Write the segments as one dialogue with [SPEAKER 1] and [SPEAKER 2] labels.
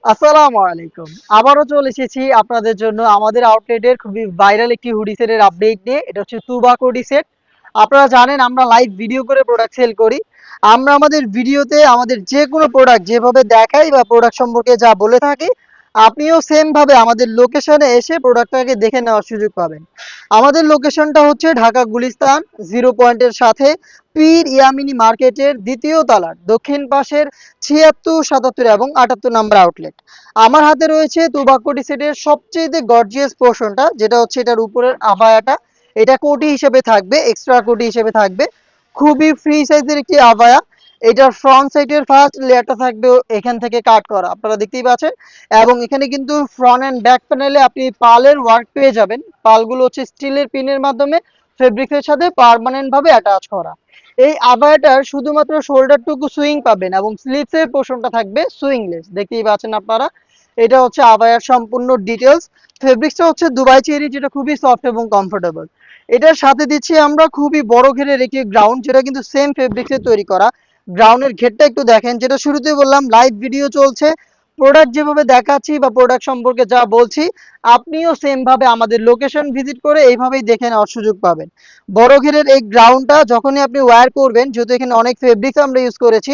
[SPEAKER 1] আসসালামু আলাইকুম। আবারও চলে এসেছি আপনাদের জন্য আমাদের আউটলেটের খুবই ভাইরাল একটি হুডি সেটের আপডেট নিয়ে। এটা হচ্ছে তুবাক হুডি সেট। আপনারা জানেন আমরা লাইভ ভিডিও করে প্রোডাক্ট সেল করি। আমরা আমাদের ভিডিওতে আমাদের যেকোনো প্রোডাক্ট যেভাবে দেখাই বা প্রোডাক্ট সম্পর্কে যা বলে থাকি, আপনিও সেম ভাবে আমাদের লোকেশনে এসে প্রোডাক্টটাকে দেখে নেওয়ার সুযোগ পাবেন। আমাদের লোকেশনটা হচ্ছে ঢাকা গুলিস্তান জিরো পয়েন্টের সাথে পীর ইয়ামিনী মার্কেটের দ্বিতীয় তলার দক্ষিণ পাশের ৭৬, ৭৭ এবং ৭৮ নাম্বার আউটলেট। আমার হাতে রয়েছে তুবাকুটি সেটের সবচেয়ে গর্জিয়াস পোর্শনটা, যেটা হচ্ছে এটার উপরের আভায়াটা। এটা কোটি হিসেবে থাকবে, এক্সট্রা কোটি হিসেবে থাকবে। খুবই ফ্রি সাইজের একটি আভায়া। এটার ফ্রন্ট সাইডের ফার্স্ট লেয়ারটা থাকবে এখান থেকে কাট করা, আপনারা দেখতেই পাচ্ছেন। এবং এখানে কিন্তু ফ্রন্ট অ্যান্ড ব্যাক প্যানেলে আপনি পালের ওয়ার্ক পেয়ে যাবেন। পালগুলো হচ্ছে স্টিলের পিনের মাধ্যমে ফেব্রিক্সের সাথে পার্মানেন্ট ভাবে অ্যাটাচ করা। এই আবায়াটার শুধুমাত্র শোল্ডারটুকু সুইং পাবেন এবং স্লিভসের পোর্শনটা থাকবে সুইংলেস, দেখতেই পাচ্ছেন আপনারা। এটা হচ্ছে আবায়ার সম্পূর্ণ ডিটেলস। ফেব্রিক্সটা হচ্ছে দুবাই চেরি, যেটা খুবই সফট এবং কমফোর্টেবল। এটার সাথে দিচ্ছি আমরা খুবই বড় ঘেরের একটি গ্রাউন্ড, যেটা কিন্তু সেম ফেব্রিক্সে তৈরি করা। গ্রাউন্ডের ঘেরটা একটু দেখেন, যেটা শুরুতেই বললাম লাইভ ভিডিও চলছে। প্রোডাক্ট যেভাবে দেখাচ্ছি বা প্রোডাক্ট সম্পর্কে যা বলছি, আপনিও সেম ভাবে আমাদের লোকেশন ভিজিট করে এইভাবেই দেখে নেওয়ার সুযোগ পাবেন। বড় ঘেরের এই গ্রাউন্ডটা যখনই আপনি ওয়্যার করবেন, যেহেতু এখানে অনেক ফেব্রিক্স আমরা ইউজ করেছি,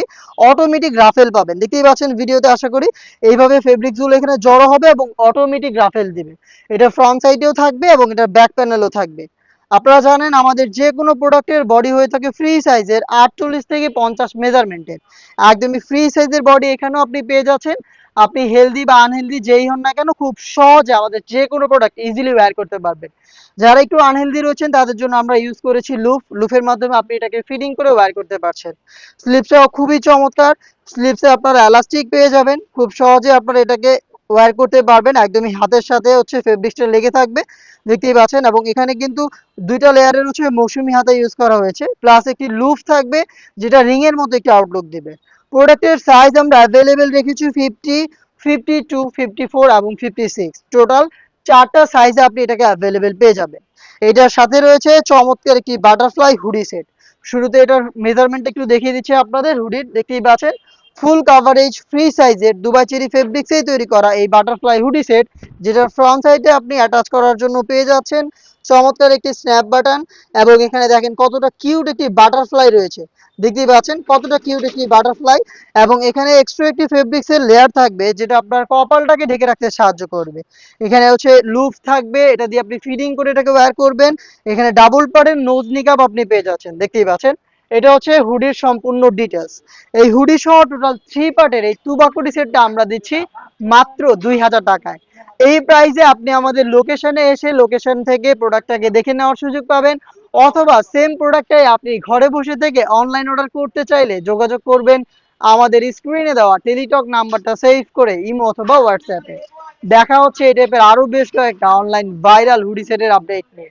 [SPEAKER 1] অটোমেটিক রাফেল পাবেন। দেখতেই পাচ্ছেন ভিডিওতে, আশা করি এইভাবে ফেব্রিক্সগুলো এখানে জড়ো হবে এবং অটোমেটিক রাফেল দিবে। এটা ফ্রন্ট সাইডেও থাকবে এবং এটা ব্যাক প্যানেলও থাকবে। আপনারা জানেন আমাদের যে কোনো প্রোডাক্টের বডি হয়ে থাকে ফ্রি সাইজের 48 থেকে 50 মেজারমেন্টের। একদমই ফ্রি সাইজের বডি এখানেও আপনি পেয়ে যাচ্ছেন। আপনি হেলদি বা আনহেলদি যেই হন না কেন, খুব সহজে আমাদের যে কোনো প্রোডাক্ট ইজিলি ওয়্যার করতে পারবেন। যারা একটু আনহেলদি রয়েছেন তাদের জন্য আমরা ইউজ করেছি লুফ। লুফের মাধ্যমে আপনি এটাকে ফিটিং করে ওয়্যার করতে পারছেন। স্লিপসটাও খুবই চমৎকার। স্লিপসে আপনারা এলাস্টিক পেয়ে যাবেন, খুব সহজে আপনারা এটাকে ওয়্যার করতে পারবেন। একদমই হাতের সাথে হচ্ছে ফেব্রিক্সটা লেগে থাকবে, দেখতেই পাচ্ছেন। এবং এখানে কিন্তু দুইটা লেয়ারের হচ্ছে মৌসুমি হাতা ইউজ করা হয়েছে, প্লাস একটি লুফ থাকবে, যেটা রিং এর মতো একটি আউটলুক দিবে। প্রোডাক্টের সাইজ আমরা অ্যাভেলেবেল রেখেছি 50, 52, 54 এবং 56। টোটাল 4টা সাইজে আপনি এটাকে অ্যাভেলেবেল পেয়ে যাবেন। এটার সাথে রয়েছে চমৎকার একটি বাটারফ্লাই হুডি সেট। শুরুতে এটার মেজারমেন্ট একটু দেখিয়ে দিচ্ছি আপনাদের। হুডির দেখতেই পাচ্ছেন ফুল কাভারেজ ফ্রি সাইজের দুবাই চেরি ফেব্রিক্সেই তৈরি করা এই বাটারফ্লাই হুডি সেট, যেটা ফ্রন্ট সাইডে আপনি অ্যাটাচ করার জন্য পেয়ে যাচ্ছেন চমৎকার একটি স্ন্যাপ বাটন। এবং এখানে দেখেন কতটা কিউট একটি বাটারফ্লাই রয়েছে, দেখতেই পাচ্ছেন কতটা কিউট একটি বাটারফ্লাই। এবং এখানে এক্সট্রা একটি ফেব্রিক্সের লেয়ার থাকবে, যেটা আপনার কপালটাকে ঢেকে রাখতে সাহায্য করবে। এখানে হচ্ছে লুপ থাকবে, এটা দিয়ে আপনি ফিডিং করে এটাকে ওয়্যার করবেন। এখানে ডাবল পার্টের নোজ নিকাপ আপনি পেয়ে যাচ্ছেন, দেখতেই পাচ্ছেন। এটা হচ্ছে হুডির সম্পূর্ণ ডিটেলস। এই হুডি সহ টোটাল 3 পার্টের এই তুবাকুটি সেটটা আমরা দিচ্ছি মাত্র 2000 টাকায়। এই প্রাইসে আপনি আমাদের লোকেশনে এসে লোকেশন থেকে প্রোডাক্টটাকে দেখে নেওয়ার সুযোগ পাবেন। অথবা সেম প্রোডাক্টটাই আপনি ঘরে বসে থেকে অনলাইন অর্ডার করতে চাইলে যোগাযোগ করবেন আমাদের স্ক্রিনে দেওয়া টেলিটক নাম্বারটা সেভ করে ইমো অথবা হোয়াটসঅ্যাপে। দেখা হচ্ছে এই টাইপের আরো বেশ কয়েকটা অনলাইন ভাইরাল হুডি সেটের আপডেট নিয়ে।